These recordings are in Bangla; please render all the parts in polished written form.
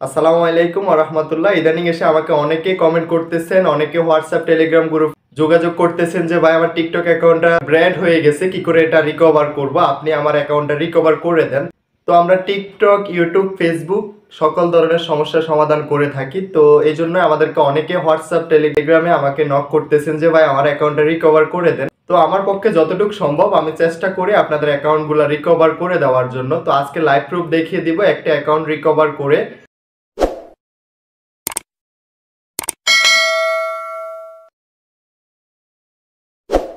আসসালামু আলাইকুম ওয়া রাহমাতুল্লাহ। ইদানিং এসে আমাকে অনেকেই কমেন্ট করতেছেন, অনেকে হোয়াটসঅ্যাপ, টেলিগ্রাম গ্রুপ যোগাযোগ করতেছেন যে ভাই আমার টিকটক অ্যাকাউন্টটা ব্র্যান্ড হয়ে গেছে, কি করে এটা রিকভার করব? আপনি আমার অ্যাকাউন্টটা রিকভার করে দেন। তো আমরা টিকটক, ইউটিউব, ফেসবুক সকল ধরনের সমস্যার সমাধান করে থাকি। তো এইজন্য আমাদেরকে অনেকে হোয়াটসঅ্যাপ, টেলিগ্রামে আমাকে নক করতেছেন যে ভাই আমার অ্যাকাউন্টটা রিকভার করে দেন। তো আমার পক্ষে যতটুকু সম্ভব আমি চেষ্টা করি আপনাদের অ্যাকাউন্টগুলো রিকভার করে দেওয়ার জন্য। তো আজকে লাইভ প্রুফ দেখিয়ে দিব একটা অ্যাকাউন্ট রিকভার করে।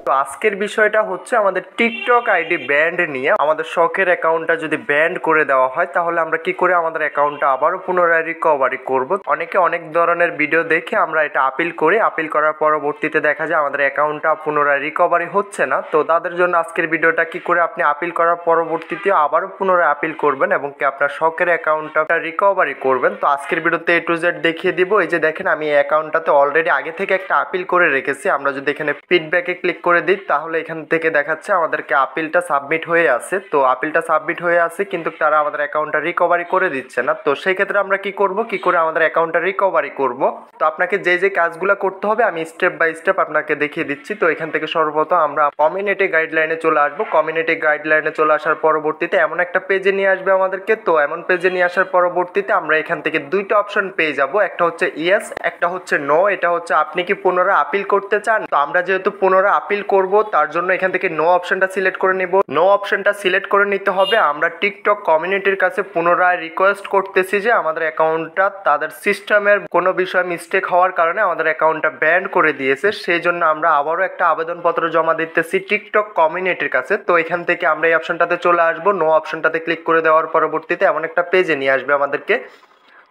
তো আজকের বিষয়টা হচ্ছে আমাদের টিকটক আইডি ব্যান্ড নিয়ে। আমাদের শখের অ্যাকাউন্টটা যদি ব্যান্ড করে দেওয়া হয় তাহলে আমরা কি করে আমাদের অ্যাকাউন্টটা আবারও পুনরায় রিকভারি করব। অনেকে অনেক ধরনের ভিডিও দেখে আমরা এটা আপিল করি, আপিল করার পরবর্তীতে দেখা যায় আমাদের অ্যাকাউন্টটা পুনরায় রিকভারি হচ্ছে না। তো তাদের জন্য আজকের ভিডিওটা কি করে আপনি আপিল করার পরবর্তীতে আবারও পুনরায় আপিল করবেন এবং কি আপনার শখের অ্যাকাউন্টটা রিকভারি করবেন। তো আজকের ভিডিওতে A to Z দেখিয়ে দিব। এই যে দেখেন আমি এই অ্যাকাউন্টটাতে অলরেডি আগে থেকে একটা আপিল করে রেখেছি। আমরা যদি এখানে ফিডব্যাকে ক্লিক করে দিই তাহলে এখান থেকে দেখাচ্ছে আমাদেরকে আপিলটা সাবমিট হয়ে আছে। তো আপিলটা সাবমিট হয়ে আছে কিন্তু তারা আমাদের অ্যাকাউন্টটা রিকভারি করে দিচ্ছে না। তো সেই ক্ষেত্রে আমরা কি করব, কি করে আমাদের অ্যাকাউন্টটা রিকভারি করব? তো আপনাকে যে যে কাজগুলো করতে হবে আমি স্টেপ বাই স্টেপ আপনাকে দেখিয়ে দিচ্ছি। তো এখান থেকে সর্বপ্রথম আমরা কমিউনিটি গাইডলাইনে চলে আসবো। কমিউনিটি গাইডলাইনে চলে আসার পরবর্তীতে এমন একটা পেজে নিয়ে আসবে আমাদেরকে। তো এমন পেজে নিয়ে আসার পরবর্তীতে আমরা এখান থেকে দুইটা অপশন পেয়ে যাব, একটা হচ্ছে ইয়েস, একটা হচ্ছে নো। এটা হচ্ছে আপনি কি পুনরায় আপিল করতে চান। তো আমরা যেহেতু পুনরায় আপিল করব তার জন্য এখান থেকে নো অপশনটা সিলেক্ট করে নিব। নো অপশনটা সিলেক্ট করে নিতে হবে। আমরা টিকটক কমিউনিটির কাছে পুনরায় রিকোয়েস্ট করতেছি যে আমাদের অ্যাকাউন্টটা তাদের সিস্টেমের কোনো বিষয় মিস্টেক হওয়ার কারণে আমাদের অ্যাকাউন্টটা ব্যান করে দিয়েছে, সেই জন্য আমরা আবারও একটা আবেদনপত্র জমা দিতেছি টিকটক কমিউনিটির কাছে। তো এখান থেকে আমরা এই অপশনটাতে চলে আসবো। নো অপশনটাতে ক্লিক করে দেওয়ার পরবর্তীতে এমন একটা পেজে নিয়ে আসবে আমাদেরকে।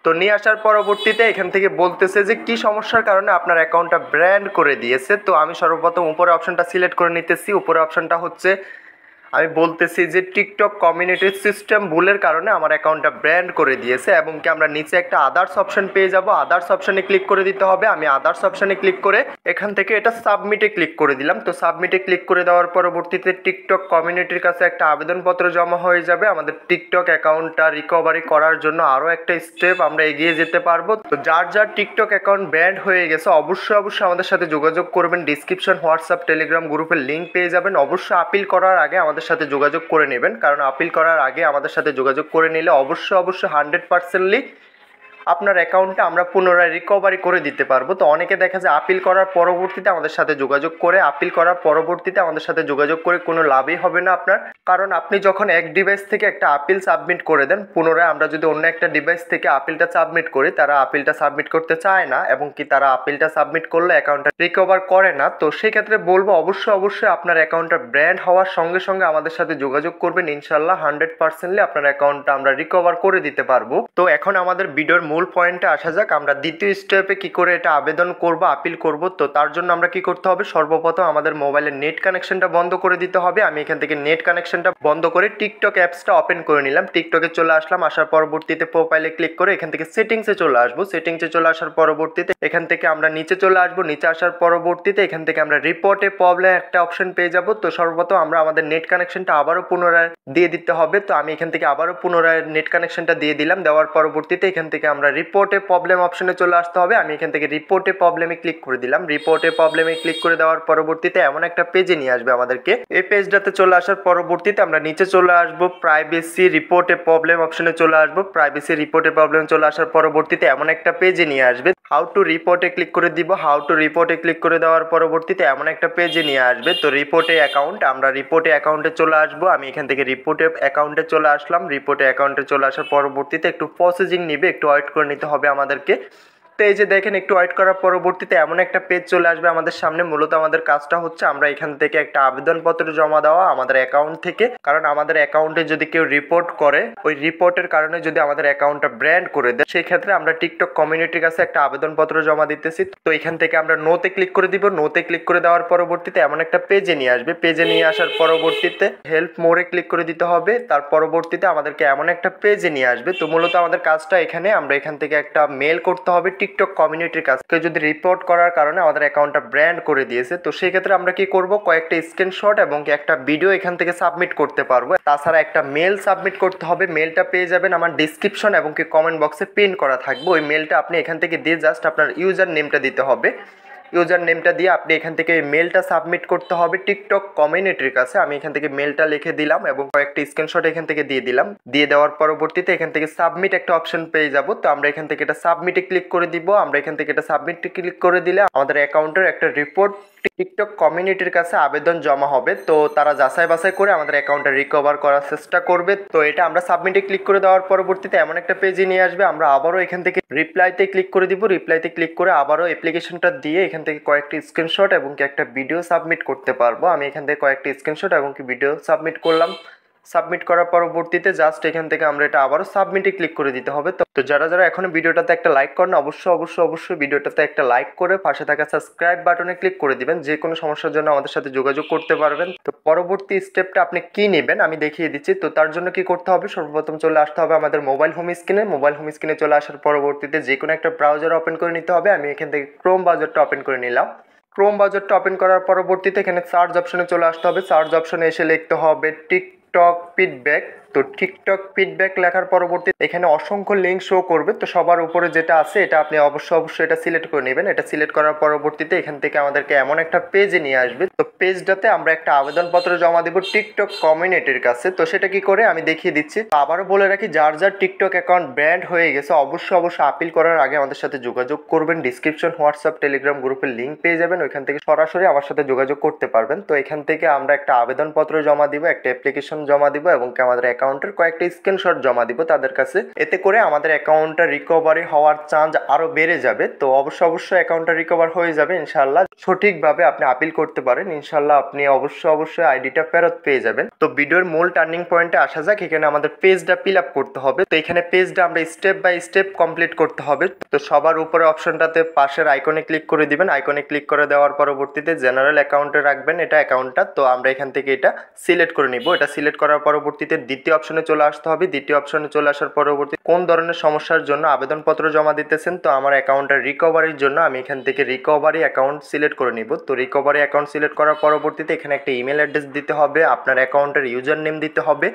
তো নিয়ে আসার পরবর্তীতে এখান থেকে বলতেছে যে কি সমস্যার কারণে আপনার অ্যাকাউন্টটা ব্র্যান্ড করে দিয়েছে। তো আমি সর্বপ্রথম উপরে অপশনটা সিলেক্ট করে নিতেছি। উপরে অপশনটা হচ্ছে আমি বলতেছি যে টিকটক কমিউনিটির সিস্টেম ভুলের কারণে আমার অ্যাকাউন্টটা ব্র্যান্ড করে দিয়েছে এবং কি আমরা নিচে একটা আদার্স অপশন পেয়ে যাব। আদার্স অপশনে ক্লিক করে দিতে হবে। আমি আদার্স অপশনে ক্লিক করে এখান থেকে এটা সাবমিটে ক্লিক করে দিলাম। তো সাবমিটে ক্লিক করে দেওয়ার পরবর্তীতে টিকটক কমিউনিটির কাছে একটা আবেদনপত্র জমা হয়ে যাবে। আমাদের টিকটক অ্যাকাউন্টটা রিকভারি করার জন্য আরও একটা স্টেপ আমরা এগিয়ে যেতে পারবো। তো যার যার টিকটক অ্যাকাউন্ট ব্যান্ড হয়ে গেছে অবশ্যই অবশ্যই আমাদের সাথে যোগাযোগ করবেন। ডিসক্রিপশন, হোয়াটসঅ্যাপ, টেলিগ্রাম গ্রুপের লিঙ্ক পেয়ে যাবেন। অবশ্যই আপিল করার আগে আমাদের সাথে যোগাযোগ করে নেবেন, কারণ আপিল করার আগে আমাদের সাথে যোগাযোগ করে নিলে অবশ্যই অবশ্যই 100%লি আপনার অ্যাকাউন্টটা আমরা পুনরায় রিকভারি করে দিতে পারবো। তো অনেকে দেখা যায় আপিল করার পরবর্তীতে আমাদের সাথে যোগাযোগ করে, আপিল করার পরবর্তীতে আমাদের সাথে যোগাযোগ করে কোনো লাভই হবে না আপনার। কারণ আপনি যখন এক ডিভাইস থেকে একটা আপিল সাবমিট করে দেন, পুনরায় আমরা যদি অন্য একটা ডিভাইস থেকে আপিলটা সাবমিট করি, তারা আপিলটা সাবমিট করতে চায় না এবং কি তারা আপিলটা সাবমিট করলে অ্যাকাউন্টটা রিকভার করে না। তো সেই ক্ষেত্রে বলবো অবশ্যই অবশ্যই আপনার অ্যাকাউন্টটা ব্র্যান্ড হওয়ার সঙ্গে সঙ্গে আমাদের সাথে যোগাযোগ করবেন। ইনশাল্লাহ 100%লি আপনার অ্যাকাউন্টটা আমরা রিকভার করে দিতে পারবো। তো এখন আমাদের ভিডিওর মূল পয়েন্টে আসা যাক, আমরা দ্বিতীয় স্টেপে কি করে এটা আবেদন করব, আপিল করব। তো তার জন্য আমরা কি করতে হবে, সর্বপ্রথম আমাদের মোবাইলের নেট কানেকশনটা বন্ধ করে দিতে হবে। আমি এখান থেকে নেট কানেকশনটা বন্ধ করে টিকটক অ্যাপসটা ওপেন করে নিলাম। টিকটকে চলে আসলাম, আসার পরবর্তীতে প্রোফাইলে ক্লিক করে এখান থেকে সেটিংসে চলে আসবো। সেটিংসে চলে আসার পরবর্তীতে এখান থেকে আমরা নিচে চলে আসবো। নিচে আসার পরবর্তীতে এখান থেকে আমরা রিপোর্টে প্রবলেম একটা অপশন পেয়ে যাব। তো সর্বপ্রথম আমরা আমাদের নেট কানেকশনটা আবারও পুনরায় দিয়ে দিতে হবে। তো আমি এখান থেকে আবারও পুনরায় নেট কানেকশনটা দিয়ে দিলাম। দেওয়ার পরবর্তীতে এখান থেকে আমরা রিপোর্টে প্রবলেম অপশনে চলে আসতে হবে। আমি এখান থেকে রিপোর্টে প্রবলেমে ক্লিক করে দিলাম। রিপোর্টে প্রবলেমে ক্লিক করে দেওয়ার পরবর্তীতে এমন একটা পেজে নিয়ে আসবে আমাদেরকে। এই পেজটাতে চলে আসার পরবর্তীতে আমরা নিচে চলে আসবো, প্রাইভেসি রিপোর্টে প্রবলেম অপশনে চলে আসবো। প্রাইভেসি রিপোর্টে প্রবলেম চলে আসার পরবর্তীতে এমন একটা পেজে নিয়ে আসবে। হাউ টু রিপোর্টে ক্লিক করে দিব। হাউ টু রিপোর্টে ক্লিক করে দেওয়ার পরবর্তীতে এমন একটা পেজে নিয়ে আসবে। তো রিপোর্টে অ্যাকাউন্ট, আমরা রিপোর্টে অ্যাকাউন্টে চলে আসবো। আমি এখান থেকে রিপোর্টে অ্যাকাউন্টে চলে আসলাম। রিপোর্টে অ্যাকাউন্টে চলে আসার পরবর্তীতে একটু প্রসেসিং নিবে, একটু ওয়েট করে নিতে হবে আমাদেরকে। তো এই যে দেখেন একটু ওয়েট করার পরবর্তীতে এমন একটা পেজ চলে আসবে আমাদের সামনে। মূলত আমাদের কাজটা হচ্ছে আমরা এখান থেকে একটা আবেদনপত্র জমা দেওয়া আমাদের অ্যাকাউন্ট থেকে, কারণ আমাদের অ্যাকাউন্টে যদি কেউ রিপোর্ট করে, ওই রিপোর্টের কারণে যদি আমাদের অ্যাকাউন্টটা ব্র্যান্ড করে দেয়, সেই ক্ষেত্রে আমরা টিকটক কমিউনিটির কাছে একটা আবেদনপত্র জমা দিতেছি। তো এখান থেকে আমরা নোতে ক্লিক করে দিব। নোতে ক্লিক করে দেওয়ার পরবর্তীতে এমন একটা পেজে নিয়ে আসবে। পেজে নিয়ে আসার পরবর্তীতে হেল্প মোরে ক্লিক করে দিতে হবে। তার পরবর্তীতে আমাদেরকে এমন একটা পেজে নিয়ে আসবে। তো মূলত আমাদের কাজটা এখানে, আমরা এখান থেকে একটা মেল করতে হবে টিকটক কমিউনিটির কাছে কেউ যদি রিপোর্ট করার কারণে আমাদের অ্যাকাউন্টটা ব্র্যান্ড করে দিয়েছে, তো সেই ক্ষেত্রে আমরা কি করব, কয়েকটা স্ক্রিনশট এবং একটা ভিডিও এখান থেকে সাবমিট করতে পারবো। তাছাড়া একটা মেল সাবমিট করতে হবে। মেলটা পেয়ে যাবেন আমার ডিসক্রিপশন এবং কি কমেন্ট বক্সে পিন করা থাকবে। ওই মেলটা আপনি এখান থেকে দিয়ে জাস্ট আপনার ইউজার নেমটা দিতে হবে। ইউজার নেমটা দিয়ে আপনি এখান থেকে মেলটা সাবমিট করতে হবে টিকটক কমিউনিটির কাছে। আমি এখান থেকে মেলটা লিখে দিলাম এবং কয়েকটি স্ক্রিনশট এখান থেকে দিয়ে দিলাম। দিয়ে দেওয়ার পরবর্তীতে এখান থেকে সাবমিট একটা অপশন পেয়ে যাব। তো আমরা এখান থেকে এটা সাবমিটে ক্লিক করে দিব। আমরা এখান থেকে এটা সাবমিটে ক্লিক করে দিলে আমাদের অ্যাকাউন্টের একটা রিপোর্ট টিকটক কমিউনিটির কাছে আবেদন জমা হবে। তো তারা যাচাই বাছাই করে আমাদের অ্যাকাউন্টটা রিকভার করার চেষ্টা করবে। তো এটা আমরা সাবমিটে ক্লিক করে দেওয়ার পরবর্তীতে এমন একটা পেজে নিয়ে আসবে। আমরা আবারও এখান থেকে রিপ্লাইতে ক্লিক করে দিব। রিপ্লাইতে ক্লিক করে আবারও অ্যাপ্লিকেশনটা দিয়ে এখান থেকে কয়েকটি স্ক্রিনশট এবং কি একটা ভিডিও সাবমিট করতে পারবো। আমি এখান থেকে কয়েকটি স্ক্রিনশট এবং কি ভিডিও সাবমিট করলাম। সাবমিট করার পরবর্তীতে জাস্ট এখান থেকে আমরা এটা আবারও সাবমিটে ক্লিক করে দিতে হবে। তো যারা যারা এখনো ভিডিওটাতে একটা লাইক করেন, অবশ্যই ভিডিওটাতে একটা লাইক করে পাশে থাকা সাবস্ক্রাইব বাটনে ক্লিক করে দিবেন। যে কোনো সমস্যার জন্য আমাদের সাথে যোগাযোগ করতে পারবেন। তো পরবর্তী স্টেপটা আপনি কি নেবেন আমি দেখিয়ে দিচ্ছি। তো তার জন্য কি করতে হবে, সর্বপ্রথম চলে আসতে হবে আমাদের মোবাইল হোম স্ক্রিনে চলে আসার পরবর্তীতে যে কোনো একটা ব্রাউজার ওপেন করে নিতে হবে। আমি এখান থেকে ক্রোম ব্রাউজারটা ওপেন করে নিলাম। ক্রোম ব্রাউজারটা ওপেন করার পরবর্তীতে এখানে সার্চ অপশনে চলে আসতে হবে। সার্চ অপশনে এসে লিখতে হবে টিকটক ফিডব্যাক। তো টিকটক ফিডব্যাক লেখার পরবর্তীতে এখানে অসংখ্য লিঙ্ক শো করবে। তো সবার উপরে যেটা আছে এটা আপনি অবশ্যই এটা সিলেক্ট করে নেবেন। এটা সিলেক্ট করার পরবর্তীতে এখান থেকে আমাদেরকে এমন একটা পেজে নিয়ে আসবে। তো পেজটাতে আমরা একটা আবেদনপত্র জমা দেব টিকটক কমিউনিটির কাছে। তো সেটা কি করে আমি দেখিয়ে দিচ্ছি। আবারও বলে রাখি, যার যার টিকটক অ্যাকাউন্ট ব্যান্ড হয়ে গেছে অবশ্যই আপিল করার আগে আমাদের সাথে যোগাযোগ করবেন। ডিসক্রিপশন, হোয়াটসঅ্যাপ, টেলিগ্রাম গ্রুপের লিঙ্ক পেয়ে যাবেন। ওইখান থেকে সরাসরি আমার সাথে যোগাযোগ করতে পারবেন। তো এখান থেকে আমরা একটা আবেদনপত্র জমা দিব, একটা অ্যাপ্লিকেশন জমা দিব এবং আমাদের অ্যাকাউন্টের কয়েকটা স্ক্রিনশট জমা দিব তাদের কাছে। এতে করে আমাদের অ্যাকাউন্টটা রিকভারি হওয়ার চান্স আরো বেড়ে যাবে। তো অবশ্যই অ্যাকাউন্টটা রিকভার হয়ে যাবে ইনশাআল্লাহ। সঠিকভাবে আপনি আপিল করতে পারেন ইনশাআল্লাহ। আপনি অবশ্যই আইডিটা ফেরত পেয়ে যাবেন। তো ভিডিওর মূল টার্নিং পয়েন্টে আসা যাক। এখানে আমাদের পেজটা ফিল আপ করতে হবে। তো এখানে পেজটা আমরা স্টেপ বাই স্টেপ কমপ্লিট করতে হবে। তো সবার উপরে অপশনটাতে পাশের আইকনে ক্লিক করে দিবেন। আইকনে ক্লিক করে দেওয়ার পরবর্তীতে জেনারেল অ্যাকাউন্টে রাখবেন এটা অ্যাকাউন্টটা। তো আমরা এখান থেকে এটা সিলেক্ট করে নিব। এটা সিলেক্ট করার পরবর্তীতে দ্বিতীয় অপশনে চলে আসতে হবে। দ্বিতীয় অপশনে চলে আসার পরবর্তী কোন ধরনের সমস্যার জন্য আবেদনপত্র জমা দিতেছেন। তো আমার অ্যাকাউন্টটা রিকভারির জন্য আমি এখান থেকে রিকভারি অ্যাকাউন্ট সিলেক্ট করে নিব। তো রিকভারি অ্যাকাউন্ট সিলেক্ট করার পরবর্তীতে এখানে একটা ইমেল অ্যাড্রেস দিতে হবে, আপনার অ্যাকাউন্টের ইউজার নেম দিতে হবে।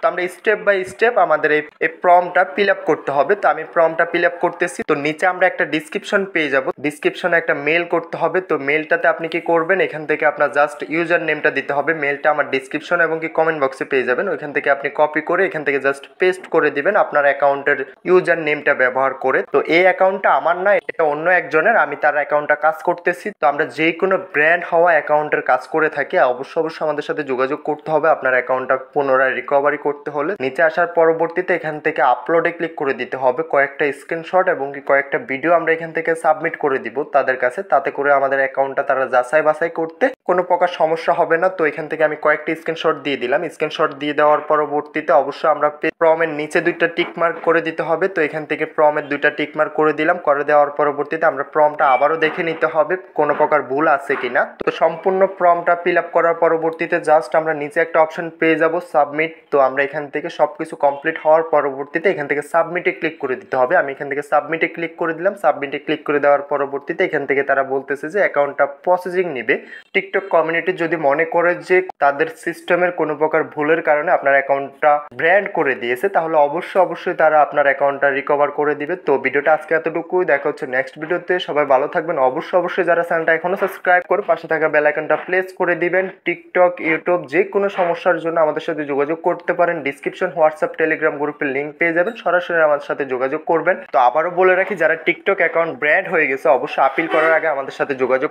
তো আমরা স্টেপ বাই স্টেপ আমাদের এই ফর্মটা ফিল আপ করতে হবে। তো আমি ফর্মটা ফিল আপ করতেছি। তো নিচে আমরা একটা ডিসক্রিপশন পেয়ে যাব। ডিসক্রিপশনে একটা মেল করতে হবে। তো মেলটাতে আপনি কি করবেন, এখান থেকে আপনার জাস্ট ইউজার নেমটা দিতে হবে। মেলটা আমার ডিসক্রিপশন এবং কি কমেন্ট বক্সে পেয়ে যাবেন। ওইখান থেকে আপনি কপি করে এখান থেকে জাস্ট পেস্ট করে দিবেন আপনার অ্যাকাউন্টের ইউজার নেমটা ব্যবহার করে। তো এই অ্যাকাউন্টটা আমার না, এটা অন্য একজনের, আমি তার অ্যাকাউন্টটা কাজ করতেছি। তো আমরা যে কোনো ব্র্যান্ড হওয়া অ্যাকাউন্টের কাজ করে থাকি। অবশ্যই আমাদের সাথে যোগাযোগ করতে হবে আপনার অ্যাকাউন্টটা পুনরায় রিকভারি করতে হলে। নিচে আসার পরবর্তীতে এখান থেকে আপলোডে ক্লিক করে দিতে হবে। কয়েকটা স্ক্রিনশট এবং কি কয়েকটা ভিডিও আমরা এখান থেকে সাবমিট করে দিব তাদের কাছে। তাতে করে আমাদের অ্যাকাউন্টটা তারা যাচাই বাছাই করতে কোনো প্রকার সমস্যা হবে না। তো এখান থেকে আমি কয়েকটা স্ক্রিনশট দিয়ে দিলাম। স্ক্রিনশট দিয়ে দেওয়ার পরবর্তীতে অবশ্যই আমরা ফর্মের নিচে দুইটা টিক মার্ক করে দিতে হবে। তো এখান থেকে ফর্মের দুইটা টিক মার্ক করে দিলাম। করে দেওয়ার পরবর্তীতে আমরা ফর্মটা আবারও দেখে নিতে হবে কোনো প্রকার ভুল আছে কিনা। তো সম্পূর্ণ ফর্মটা ফিল আপ করার পরবর্তীতে জাস্ট আমরা নিচে একটা অপশন পেয়ে যাব সাবমিট। তো আমরা এখান থেকে সবকিছু কমপ্লিট হওয়ার পরবর্তীতে এখান থেকে সাবমিটে ক্লিক করে দিতে হবে। আমি এখান থেকে সাবমিটে ক্লিক করে দিলাম। সাবমিটে ক্লিক করে দেওয়ার পরবর্তীতে এখান থেকে তারা বলতেছে যে অ্যাকাউন্টটা প্রসেসিং নেবে। টিকটক কমিউনিটি যদি মনে করে যে তাদের সিস্টেমের কোনো প্রকার ভুলের কারণে আপনার অ্যাকাউন্টটা ব্র্যান্ড করে দিয়েছে, তাহলে অবশ্যই তারা আপনার অ্যাকাউন্টটা রিকভার করে দিবে। তো ভিডিওটা আজকে এতটুকুই। দেখা হচ্ছে নেক্সট ভিডিওতে। সবাই ভালো থাকবেন। অবশ্যই যারা চ্যানেলটা এখনো সাবস্ক্রাইব করে পাশে থাকা বেল আইকনটা প্রেস করে দিবেন। টিকটক, ইউটিউব যে কোনো সমস্যার জন্য আমাদের সাথে যোগাযোগ করতে পারেন। ডিসক্রিপশন, হোয়াটসঅ্যাপ, টেলিগ্রাম গ্রুপের লিঙ্ক পেয়ে যাবেন। সরাসরি আমাদের সাথে যোগাযোগ করবেন। তো আবারও বলে রাখি, যারা টিকটক অ্যাকাউন্ট ব্র্যান্ড হয়ে গেছে অবশ্যই আপিল করার আগে আমাদের সাথে যোগাযোগ